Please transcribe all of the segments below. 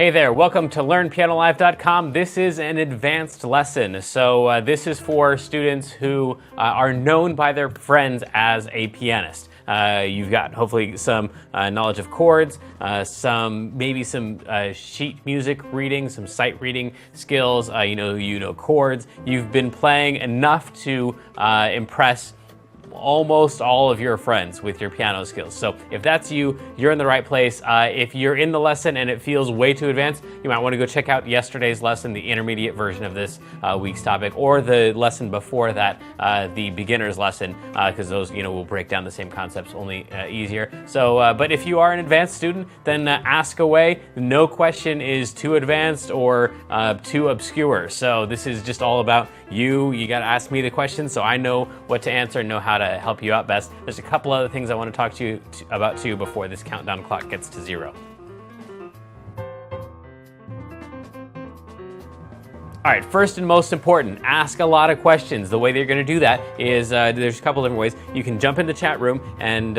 Hey there, welcome to LearnPianoLive.com. This is an advanced lesson. So this is for students who are known by their friends as a pianist. You've got hopefully some knowledge of chords, maybe some sheet music reading, some sight reading skills, you know chords. You've been playing enough to impress almost all of your friends with your piano skills. So if that's you, you're in the right place. If you're in the lesson and it feels way too advanced, you might want to go check out yesterday's lesson, the intermediate version of this week's topic, or the lesson before that, the beginner's lesson, because those will break down the same concepts, only easier. So, but if you are an advanced student, then ask away. No question is too advanced or too obscure. So this is just all about you. You got to ask me the questions so I know what to answer and know how to help you out best. There's a couple other things I want to talk to you about too before this countdown clock gets to 0. All right, first and most important, ask a lot of questions. The way that you're going to do that is there's a couple different ways. You can jump in the chat room and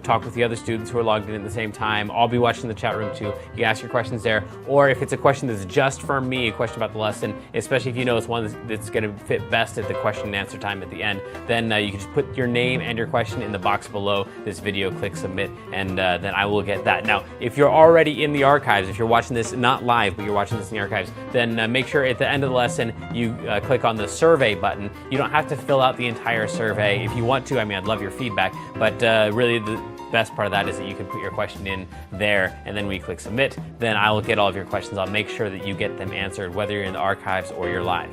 talk with the other students who are logged in at the same time. I'll be watching the chat room too. You can ask your questions there. Or if it's a question that's just for me, a question about the lesson, especially if you know it's one that's going to fit best at the question and answer time at the end, then you can just put your name and your question in the box below this video, click submit, and then I will get that. Now, if you're already in the archives, if you're watching this not live, but you're watching this in the archives, then make sure at the end of the lesson you click on the survey button. You don't have to fill out the entire survey. If you want to, I'd love your feedback, but really the best part of that is that you can put your question in there, and then when you click submit, then I will get all of your questions. I'll make sure that you get them answered, whether you're in the archives or you're live.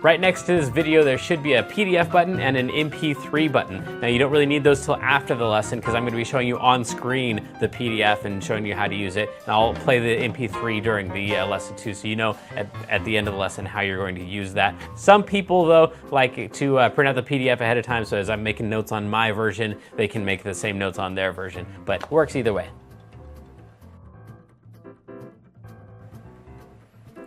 Right next to this video, there should be a PDF button and an MP3 button. Now, you don't really need those till after the lesson because I'm going to be showing you on screen the PDF and showing you how to use it. And I'll play the MP3 during the lesson too, so you know at the end of the lesson how you're going to use that. Some people, though, like to print out the PDF ahead of time, so as I'm making notes on my version, they can make the same notes on their version, but it works either way.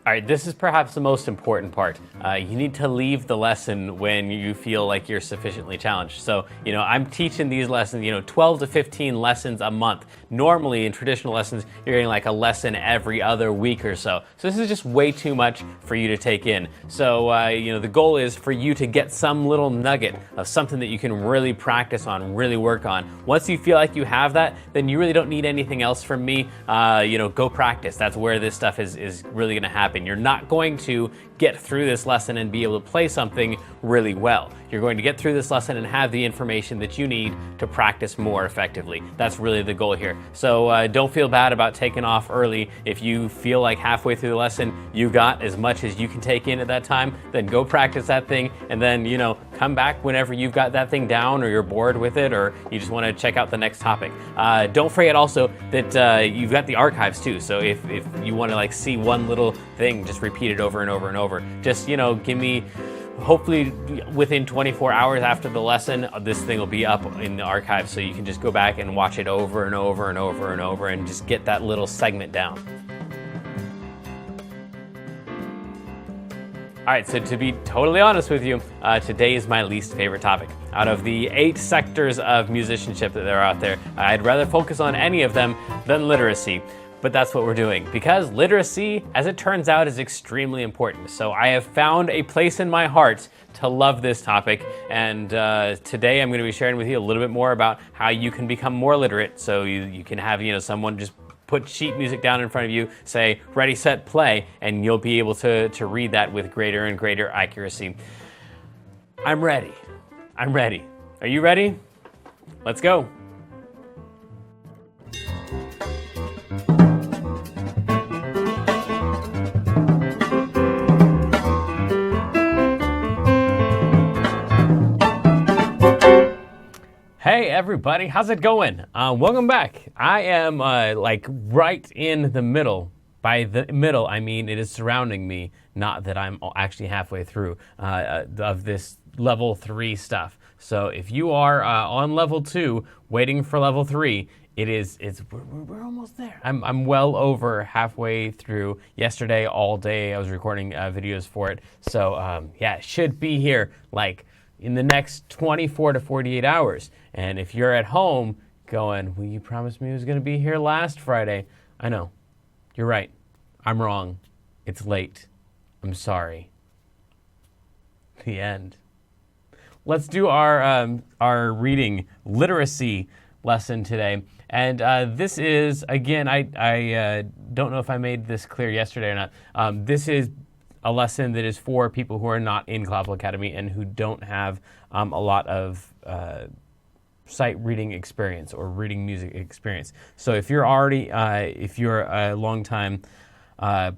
All right, this is perhaps the most important part. You need to leave the lesson when you feel like you're sufficiently challenged. So, I'm teaching these lessons, 12 to 15 lessons a month. Normally, in traditional lessons, you're getting like a lesson every other week or so. So this is just way too much for you to take in. So, the goal is for you to get some little nugget of something that you can really practice on, really work on. Once you feel like you have that, then you really don't need anything else from me. Go practice. That's where this stuff is really going to happen. You're not going to get through this lesson and be able to play something really well. You're going to get through this lesson and have the information that you need to practice more effectively. That's really the goal here. So don't feel bad about taking off early. If you feel like halfway through the lesson you got as much as you can take in at that time, then go practice that thing, and then come back whenever you've got that thing down, or you're bored with it, or you just want to check out the next topic. Don't forget also that you've got the archives too. So if you want to see one little thing, just repeat it over and over and over. Just give me, hopefully within 24 hours after the lesson, this thing will be up in the archive, so you can just go back and watch it over and over and over and over and just get that little segment down. All right, so to be totally honest with you, today is my least favorite topic. Out of the 8 sectors of musicianship that are out there, I'd rather focus on any of them than literacy. But that's what we're doing, because literacy, as it turns out, is extremely important. So I have found a place in my heart to love this topic, and today I'm going to be sharing with you a little bit more about how you can become more literate, so you can have someone just put sheet music down in front of you, say ready, set, play, and you'll be able to read that with greater and greater accuracy. I'm ready. Are you ready? Let's go. Hey everybody, how's it going? Welcome back. I am right in the middle. By the middle, I mean it is surrounding me, not that I'm actually halfway through of this level 3 stuff. So if you are on level 2, waiting for level 3, we're almost there. I'm well over halfway through. Yesterday, all day, I was recording videos for it. So it should be here in the next 24 to 48 hours. And if you're at home, going, well, you promised me it was going to be here last Friday. I know. You're right. I'm wrong. It's late. I'm sorry. The end. Let's do our reading literacy lesson today. And this is, again, I don't know if I made this clear yesterday or not. This is a lesson that is for people who are not in Clavicle Academy and who don't have a lot of sight reading experience or reading music experience. So if you're already, if you're a longtime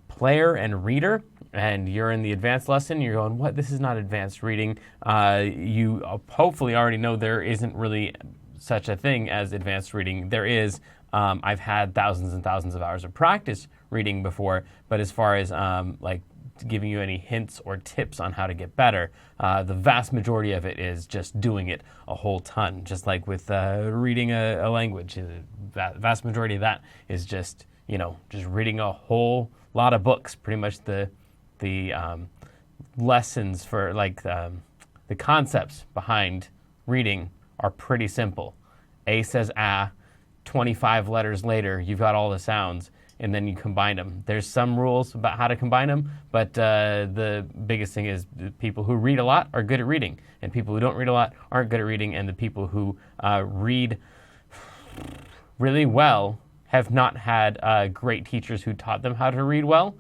player and reader, and you're in the advanced lesson, you're going, what? This is not advanced reading. You hopefully already know there isn't really such a thing as advanced reading. There is. I've had thousands and thousands of hours of practice reading before, but as far as like giving you any hints or tips on how to get better, the vast majority of it is just doing it a whole ton. Just like with reading a language, the vast majority of that is just, just reading a whole lot of books. Pretty much the lessons for the concepts behind reading are pretty simple. A says ah, 25 letters later, you've got all the sounds, and then you combine them. There's some rules about how to combine them, but the biggest thing is the people who read a lot are good at reading, and people who don't read a lot aren't good at reading, and the people who read really well have not had great teachers who taught them how to read well.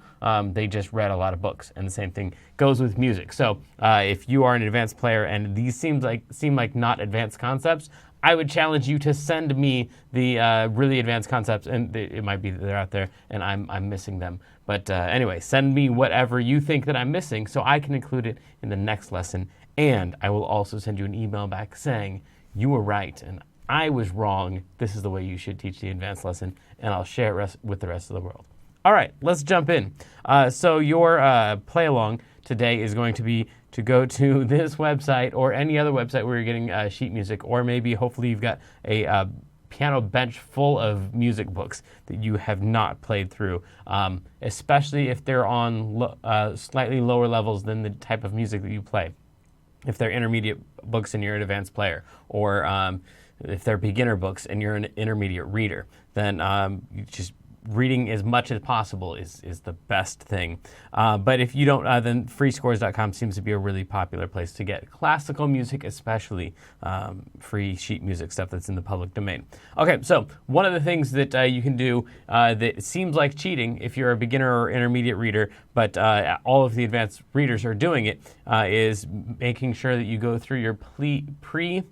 They just read a lot of books, and the same thing goes with music. So if you are an advanced player and these seem like not advanced concepts, I would challenge you to send me the really advanced concepts, and it might be that they're out there and I'm missing them. But anyway, send me whatever you think that I'm missing so I can include it in the next lesson, and I will also send you an email back saying you were right and I was wrong. This is the way you should teach the advanced lesson, and I'll share it with the rest of the world. All right, let's jump in. So your play along today is going to be to go to this website or any other website where you're getting sheet music, or maybe hopefully you've got a piano bench full of music books that you have not played through, especially if they're on slightly lower levels than the type of music that you play. If they're intermediate books and you're an advanced player, or if they're beginner books and you're an intermediate reader, then you just reading as much as possible is the best thing. But if you don't, then freescores.com seems to be a really popular place to get classical music, especially free sheet music stuff that's in the public domain. Okay, so one of the things that you can do that seems like cheating if you're a beginner or intermediate reader, but all of the advanced readers are doing it, is making sure that you go through your pre-play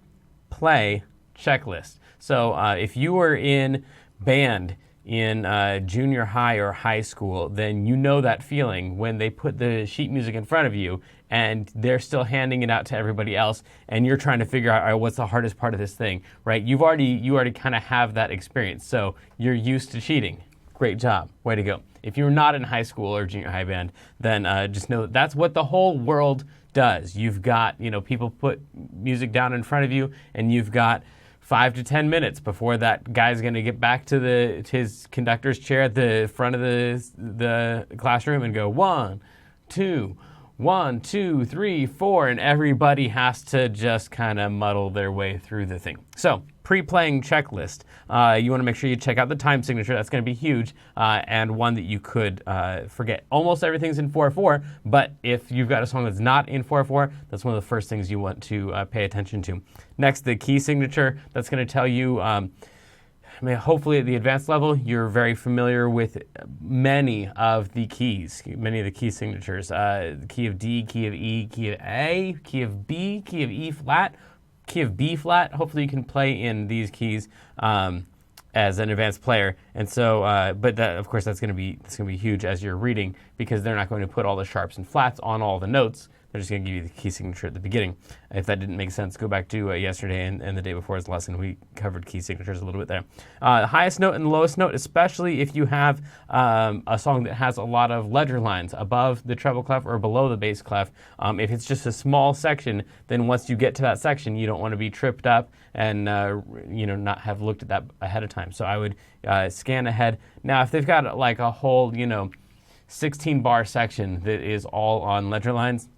checklist. So if you were in band in junior high or high school, then you know that feeling when they put the sheet music in front of you and they're still handing it out to everybody else, and you're trying to figure out, all right, what's the hardest part of this thing, right? You already kind of have that experience, so you're used to cheating. Great job, way to go. If you're not in high school or junior high band, then just know that that's what the whole world does. You've got, people put music down in front of you, and you've got 5 to 10 minutes before that guy's going to get back to his conductor's chair at the front of the classroom and go 1, 2, 1, 2, 3, 4, and everybody has to just kind of muddle their way through the thing. So, pre-playing checklist. You want to make sure you check out the time signature. That's going to be huge, and one that you could forget. Almost everything's in 4/4, but if you've got a song that's not in 4/4, that's one of the first things you want to pay attention to. Next, the key signature. That's going to tell you, hopefully at the advanced level, you're very familiar with many of the keys, many of the key signatures. The key of D, key of E, key of A, key of B, key of E flat, key of B flat. Hopefully you can play in these keys as an advanced player. And so, but that, of course, that's going to be huge as you're reading, because they're not going to put all the sharps and flats on all the notes. They're just going to give you the key signature at the beginning. If that didn't make sense, go back to yesterday and the day before's lesson. We covered key signatures a little bit there. The highest note and the lowest note, especially if you have a song that has a lot of ledger lines above the treble clef or below the bass clef. If it's just a small section, then once you get to that section, you don't want to be tripped up and not have looked at that ahead of time. So I would scan ahead. Now, if they've got like a whole 16-bar section that is all on ledger lines,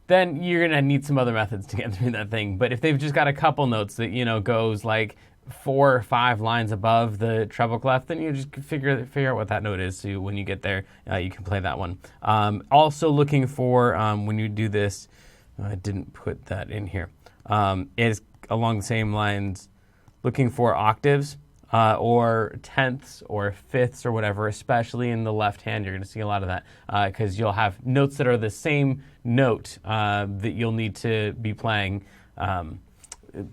then you're going to need some other methods to get through that thing. But if they've just got a couple notes that, goes like 4 or 5 lines above the treble clef, then you just figure out what that note is. So when you get there, you can play that one. Also looking for, when you do this, I didn't put that in here, is along the same lines, looking for octaves or tenths or fifths or whatever, especially in the left hand. You're going to see a lot of that because you'll have notes that are the same note that you'll need to be playing.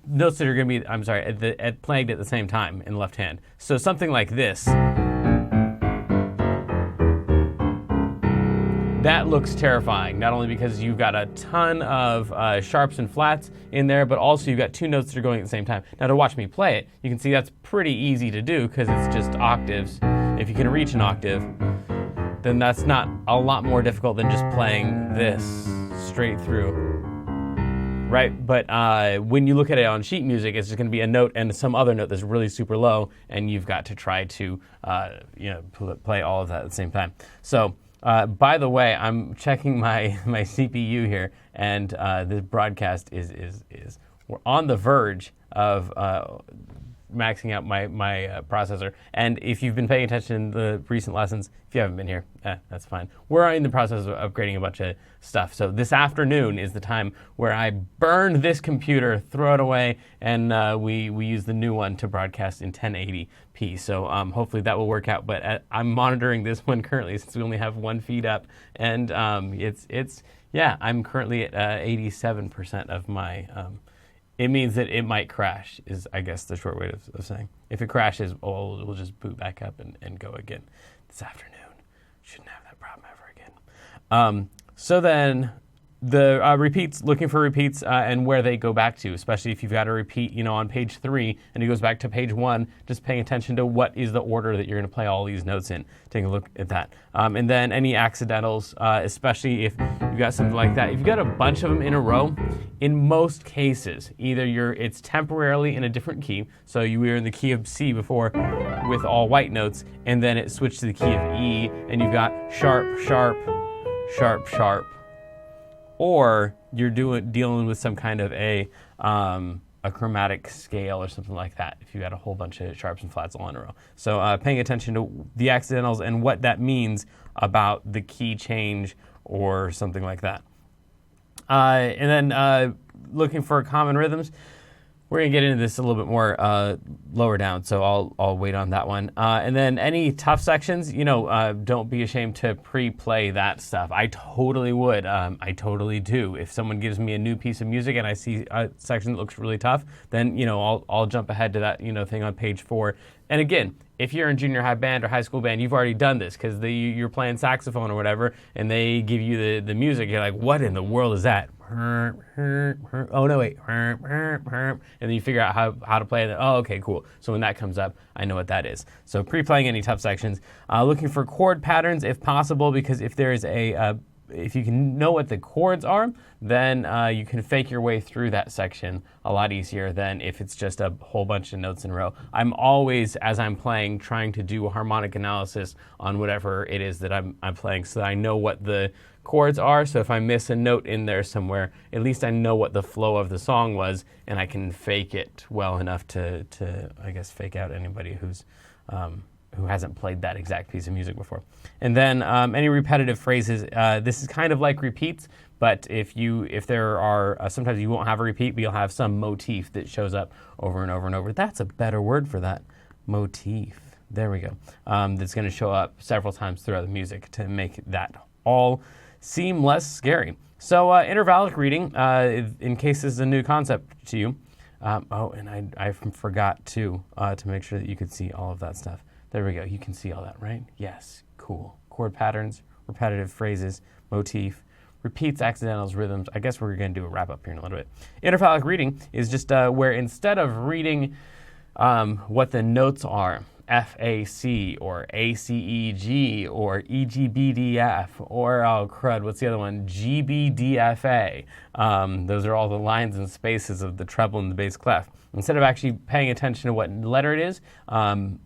Notes that are going to be, played at the same time in the left hand. So something like this. That looks terrifying, not only because you've got a ton of sharps and flats in there, but also you've got 2 notes that are going at the same time. Now to watch me play it, you can see that's pretty easy to do because it's just octaves. If you can reach an octave, then that's not a lot more difficult than just playing this straight through. Right, but when you look at it on sheet music, it's just going to be a note and some other note that's really super low, and you've got to try to play all of that at the same time. So, by the way, I'm checking my CPU here, and this broadcast is we're on the verge of maxing out my processor. And if you've been paying attention in the recent lessons, if you haven't been here, that's fine. We're in the process of upgrading a bunch of stuff. So this afternoon is the time where I burn this computer, throw it away, and we use the new one to broadcast in 1080p. So hopefully that will work out. But I'm monitoring this one currently since we only have one feed up, and I'm currently at 87% of my. It means that it might crash, is I guess the short way of saying. If it crashes, we'll just boot back up and go again this afternoon. Shouldn't have that problem ever again. So then the repeats, looking for repeats and where they go back to, especially if you've got a repeat, on page 3 and it goes back to page 1, just paying attention to what is the order that you're going to play all these notes in. Take a look at that. And then any accidentals, especially if you've got something like that. If you've got a bunch of them in a row, in most cases, either it's temporarily in a different key, so you were in the key of C before with all white notes, and then it switched to the key of E, and you've got sharp, sharp, sharp, sharp, or you're dealing with some kind of a chromatic scale or something like that, if you got a whole bunch of sharps and flats all in a row. So paying attention to the accidentals and what that means about the key change or something like that. And then looking for common rhythms. We're going to get into this a little bit more lower down, so I'll wait on that one. And then any tough sections, don't be ashamed to pre-play that stuff. I totally would. I totally do. If someone gives me a new piece of music and I see a section that looks really tough, then, I'll jump ahead to that, thing on page 4. And again, if you're in junior high band or high school band, you've already done this because you're playing saxophone or whatever, and they give you the music. You're like, what in the world is that? Oh, no, wait. And then you figure out how to play it. Oh, okay, cool. So when that comes up, I know what that is. So pre-playing any tough sections. Looking for chord patterns if possible, because if there is if you can know what the chords are, then you can fake your way through that section a lot easier than if it's just a whole bunch of notes in a row. I'm always, as I'm playing, trying to do a harmonic analysis on whatever it is that I'm playing so that I know what the chords are. So if I miss a note in there somewhere, at least I know what the flow of the song was, and I can fake it well enough to I guess, fake out anybody who hasn't played that exact piece of music before. And then any repetitive phrases. This is kind of like repeats, but if there are, sometimes you won't have a repeat, but you'll have some motif that shows up over and over and over. That's a better word for that, motif. There we go. That's going to show up several times throughout the music to make that all seem less scary. So intervallic reading, in case this is a new concept to you. And I forgot to make sure that you could see all of that stuff. There we go. You can see all that, right? Yes. Cool. Chord patterns, repetitive phrases, motif, repeats, accidentals, rhythms. I guess we're going to do a wrap up here in a little bit. Intervallic reading is just where instead of reading what the notes are, FAC or ACEG or EGBDF or, oh crud, what's the other one? GBDFA. Those are all the lines and spaces of the treble and the bass clef. Instead of actually paying attention to what letter it is,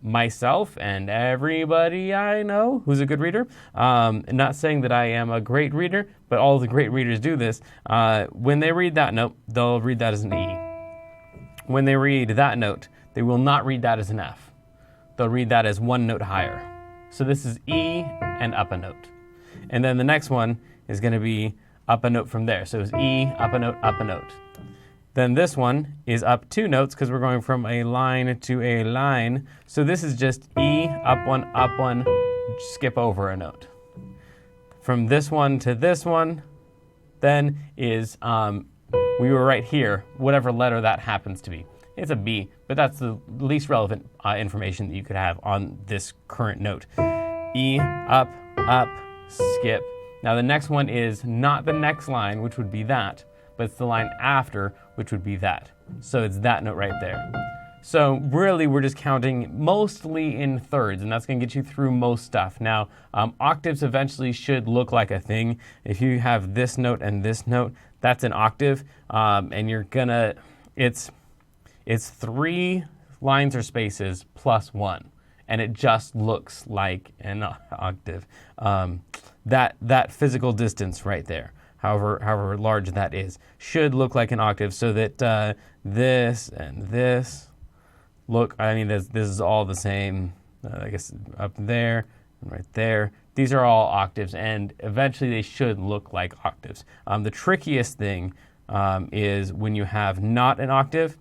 myself and everybody I know who's a good reader, not saying that I am a great reader, but all the great readers do this, when they read that note, they'll read that as an E. When they read that note, they will not read that as an F. They'll read that as one note higher. So this is E and up a note. And then the next one is going to be up a note from there. So it's E, up a note, up a note. Then this one is up 2 notes because we're going from a line to a line. So this is just E, up 1, skip over a note. From this one to this one, then is, we were right here, whatever letter that happens to be. It's a B, but that's the least relevant information that you could have on this current note. E, up, skip. Now the next one is not the next line, which would be that, but it's the line after, which would be that. So it's that note right there. So really, we're just counting mostly in thirds, and that's going to get you through most stuff. Now, octaves eventually should look like a thing. If you have this note and this note, that's an octave, and you're gonna, it's 3 lines or spaces plus 1, and it just looks like an octave. That physical distance right there, however large that is, should look like an octave, so that this and this look, I mean, this is all the same, I guess up there and right there. These are all octaves, and eventually they should look like octaves. The trickiest thing is when you have not an octave,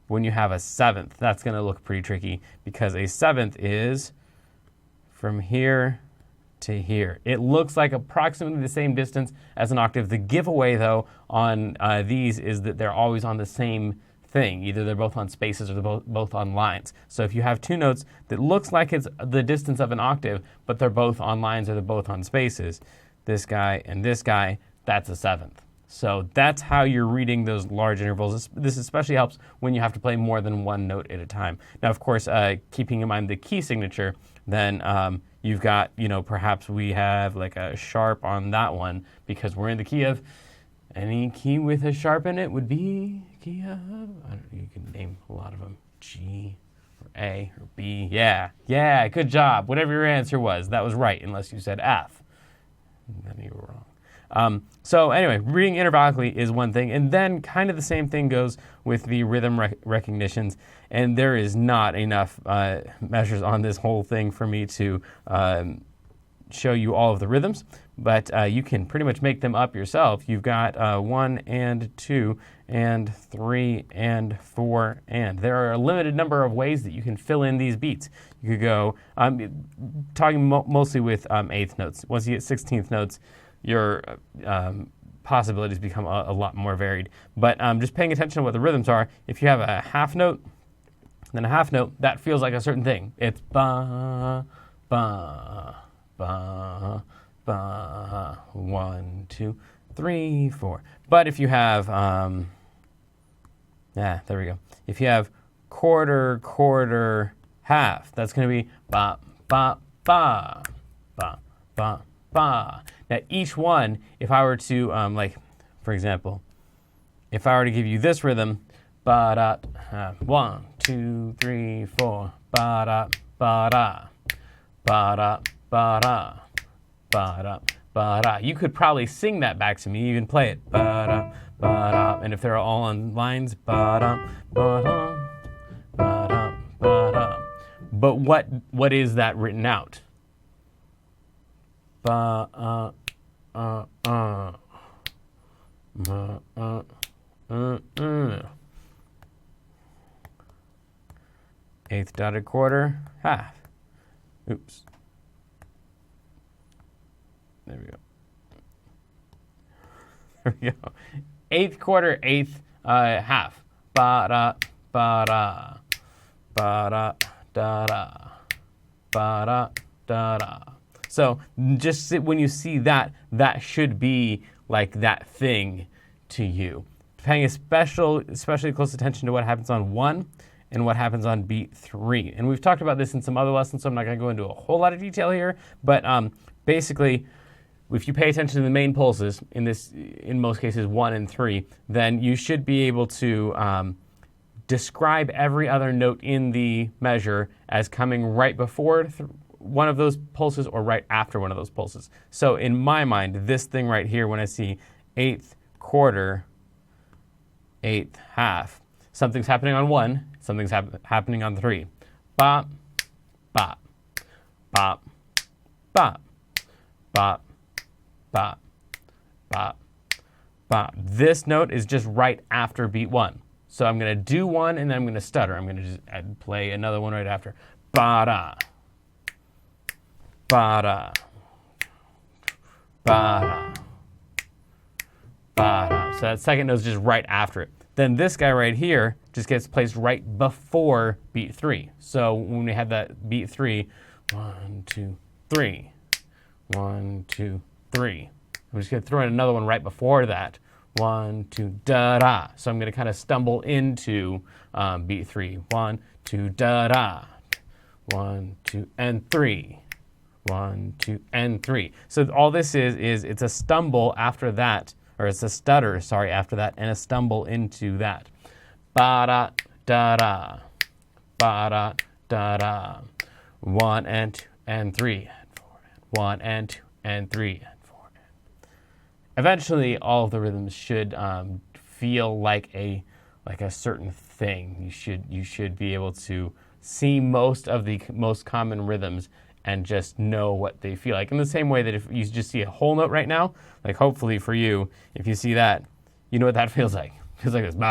when you have a 7th. That's going to look pretty tricky because a 7th is from here to here. It looks like approximately the same distance as an octave. The giveaway, though, on these is that they're always on the same thing. Either they're both on spaces or they're both on lines. So if you have 2 notes that looks like it's the distance of an octave, but they're both on lines or they're both on spaces, this guy and this guy, that's a 7th. So that's how you're reading those large intervals. This especially helps when you have to play more than 1 note at a time. Now, of course, keeping in mind the key signature, then you've got, perhaps we have like a sharp on that one because we're in the key of, any key with a sharp in it would be key of, you can name a lot of them, G or A or B. Yeah, good job. Whatever your answer was, that was right, unless you said F. Then you were wrong. So anyway, reading intervallically is one thing, and then kind of the same thing goes with the rhythm recognitions, and there is not enough measures on this whole thing for me to show you all of the rhythms, but you can pretty much make them up yourself. You've got 1 and 2 and 3 and 4 and. There are a limited number of ways that you can fill in these beats. You could go, talking mostly with 8th notes. Once you get 16th notes, your possibilities become a lot more varied. But just paying attention to what the rhythms are, if you have a half note, then a half note, that feels like a certain thing. It's ba, ba, ba, ba, 1, 2, 3, 4. But if you have, there we go. If you have quarter, quarter, half, that's going to be ba, ba, ba, ba, ba, ba. Now each one, if I were to, for example, if I were to give you this rhythm, ba da, 1, 2, 3, 4, ba da, ba da, ba da, ba da, ba da, ba da. You could probably sing that back to me, even play it, ba da, ba da. And if they're all on lines, ba da, ba da, ba da, ba da. But what is that written out? Ba, Eighth dotted quarter, half. Oops. There we go. There we go. Eighth quarter, eighth half. Ba da, ba da, ba da, da da, ba da, da da. So just when you see that, that should be like that thing to you. Paying especially close attention to what happens on 1 and what happens on beat 3. And we've talked about this in some other lessons, so I'm not going to go into a whole lot of detail here. But basically, if you pay attention to the main pulses, in most cases 1 and 3, then you should be able to describe every other note in the measure as coming right before one of those pulses or right after one of those pulses. So in my mind, this thing right here, when I see 8th quarter, 8th half, something's happening on 1, something's happening on 3. Bop, bop, bop, bop, bop, bop, bop, bop. This note is just right after beat 1. So I'm going to do 1 and then I'm going to stutter. I'm going to just play another one right after. Ba-da, ba-da, ba-da, ba-da. So that second note is just right after it. Then this guy right here just gets placed right before beat 3. So when we have that beat 3, 1, 2, 3, 1, 2, 3. I'm just going to throw in another one right before that. 1, 2, da-da. So I'm going to kind of stumble into beat 3. 1, 2, da-da. 1, 2, and 3. 1, 2, and 3. So all this is it's a stumble after that, or it's a stutter, sorry, after that, and a stumble into that. Ba-da, da-da. Ba-da, da-da. 1 and 2 and 3 and 4. 1 and 2 and 3 and 4. Eventually, all of the rhythms should feel like a certain thing. You should be able to see most of the most common rhythms and just know what they feel like. In the same way that if you just see a whole note right now, like hopefully for you, if you see that, you know what that feels like. It feels like this ba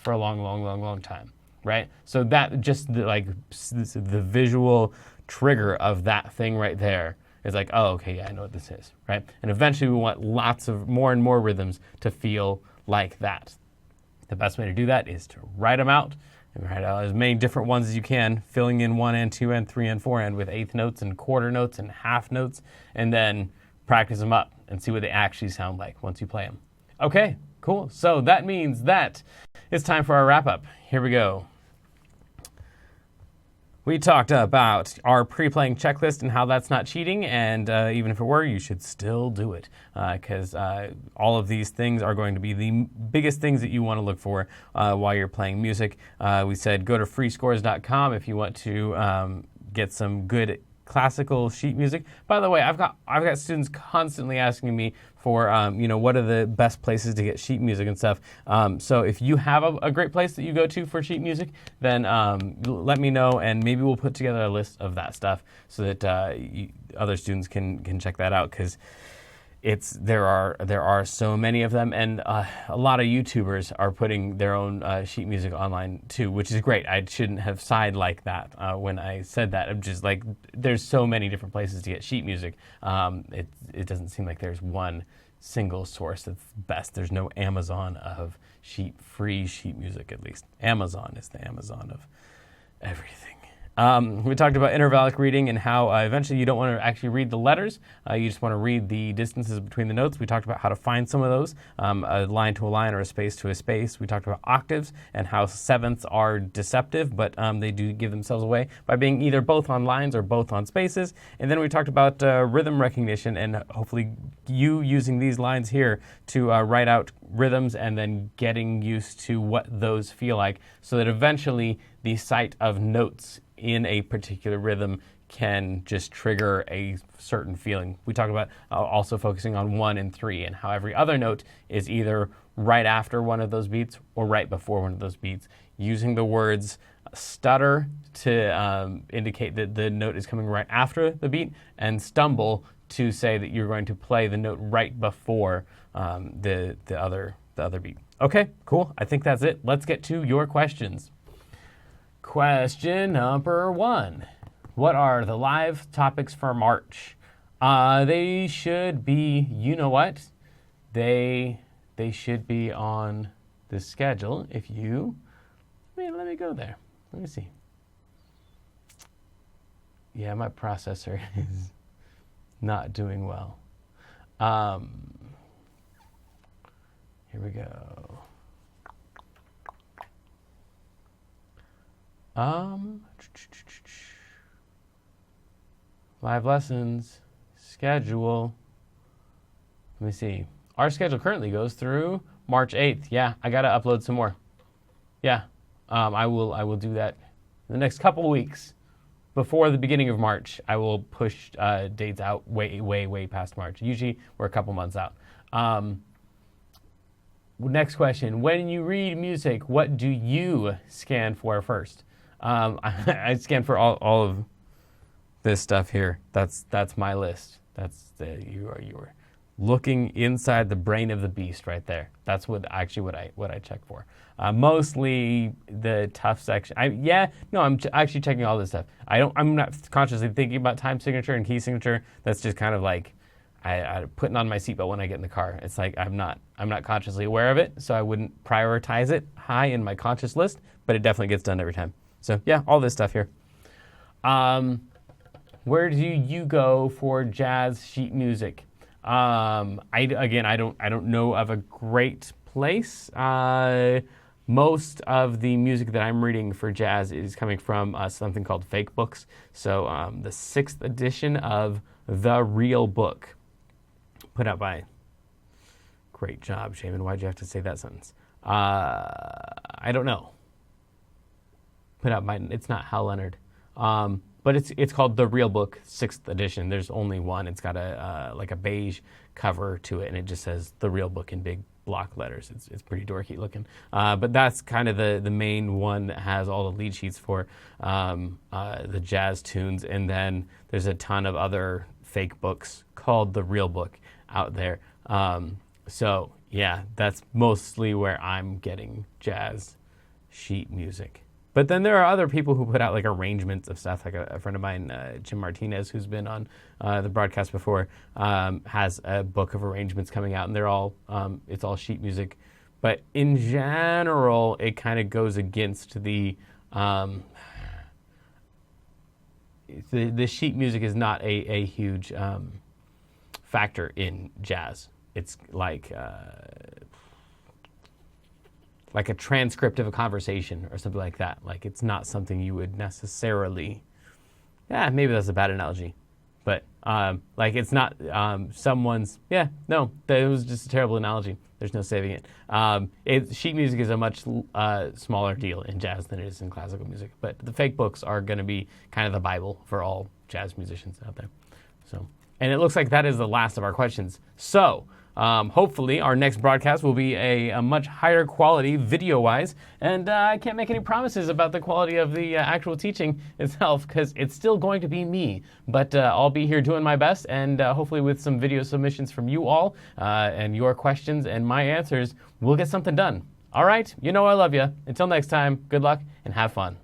for a long time, right? So that just the visual trigger of that thing right there is like, oh, okay, yeah, I know what this is, right? And eventually we want lots of more and more rhythms to feel like that. The best way to do that is to write them out, and write out as many different ones as you can, filling in 1 and 2 and 3 and 4 and with eighth notes and quarter notes and half notes, and then practice them up and see what they actually sound like once you play them. Okay, cool. So that means that it's time for our wrap-up. Here we go. We talked about our pre-playing checklist and how that's not cheating, and even if it were, you should still do it, because all of these things are going to be the biggest things that you want to look for while you're playing music. We said go to freescores.com if you want to get some good classical sheet music. By the way, I've got students constantly asking me for what are the best places to get sheet music and stuff. So if you have a great place that you go to for sheet music, then let me know, and maybe we'll put together a list of that stuff so that other students can check that out, because there are so many of them, and a lot of YouTubers are putting their own sheet music online too, which is great. I shouldn't have sighed like that when I said that. I'm just like, there's so many different places to get sheet music. It doesn't seem like there's one single source that's best. There's no Amazon of free sheet music, at least. Amazon is the Amazon of everything. We talked about intervallic reading and how eventually you don't want to actually read the letters. You just want to read the distances between the notes. We talked about how to find some of those, a line to a line or a space to a space. We talked about octaves and how sevenths are deceptive, but they do give themselves away by being either both on lines or both on spaces. And then we talked about rhythm recognition, and hopefully you using these lines here to write out rhythms and then getting used to what those feel like, so that eventually the sight of notes in a particular rhythm can just trigger a certain feeling. We talked about also focusing on 1 and 3 and how every other note is either right after one of those beats or right before one of those beats, using the words stutter to indicate that the note is coming right after the beat, and stumble to say that you're going to play the note right before the other beat. Okay, cool. I think that's it. Let's get to your questions. Question number 1. What are the live topics for March? They should be, you know what? They should be on the schedule. If you, let me go there. Let me see. Yeah, my processor is not doing well. Here we go. Live lessons, schedule. Let me see. Our schedule currently goes through March 8th. Yeah, I gotta upload some more. Yeah, I will do that in the next couple of weeks. Before the beginning of March, I will push dates out way past March. Usually we're a couple months out. Next question. When you read music, what do you scan for first? I scan for all of this stuff here. That's my list. You are looking inside the brain of the beast right there. That's what I check for. Mostly the tough section. I'm actually checking all this stuff. I'm not consciously thinking about time signature and key signature. That's just kind of like I putting on my seatbelt when I get in the car. It's like I'm not consciously aware of it, so I wouldn't prioritize it high in my conscious list, but it definitely gets done every time. So yeah, all this stuff here. Where do you go for jazz sheet music? I don't know of a great place. Most of the music that I'm reading for jazz is coming from something called fake books. So the 6th edition of The Real Book, put out by, great job, Shaman. Why'd you have to say that sentence? I don't know. Put out by, it's not Hal Leonard. But it's called The Real Book, 6th edition. There's only one. It's got a beige cover to it, and it just says The Real Book in big block letters. It's pretty dorky looking. But that's kind of the main one that has all the lead sheets for the jazz tunes. And then there's a ton of other fake books called The Real Book out there. So yeah, that's mostly where I'm getting jazz sheet music. But then there are other people who put out like arrangements of stuff. Like a friend of mine, Jim Martinez, who's been on the broadcast before, has a book of arrangements coming out, and they're all it's all sheet music. But in general, it kind of goes against the sheet music is not a huge factor in jazz. It's like a transcript of a conversation or something like that. Like it's not something you would necessarily, maybe that's a bad analogy, but like it's not someone's, that was just a terrible analogy. There's no saving it. Sheet music is a much smaller deal in jazz than it is in classical music, but the fake books are going to be kind of the Bible for all jazz musicians out there. So, and it looks like that is the last of our questions. So, hopefully our next broadcast will be a much higher quality video-wise, and I can't make any promises about the quality of the actual teaching itself because it's still going to be me, but I'll be here doing my best, and hopefully with some video submissions from you all and your questions and my answers, we'll get something done. All right, you know I love you. Until next time, good luck and have fun.